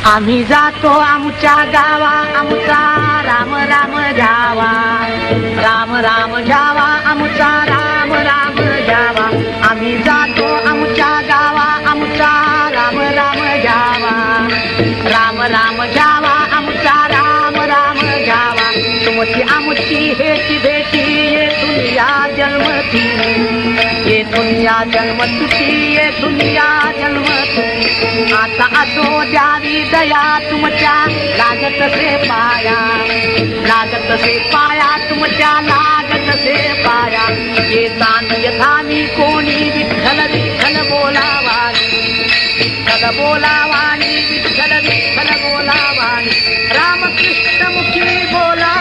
आम्ही जातो आमच्या गावा आमचा राम राम घ्यावा, राम राम घ्यावा आमचा राम राम घ्यावा. आम्ही जातो आमच्या गावा आमचा राम राम घ्यावा, राम राम घ्यावा आमचा राम राम घ्यावा. तुमची आमची हेची भेटी येथून या जन्मती, येथून या जन्मतुती, येथून या जन्मतुती. आता असो द्यावी दया तुमच्या लागत से पाया, लागत से पाया तुमच्या लागत से पाया. येतान यथामी कोणी विठ्ठल विठ्ठल बोलावानी, विठ्ठल बोलावानी, विठ्ठल विठ्ठल बोलावानी. रामकृष्ण मुखी बोला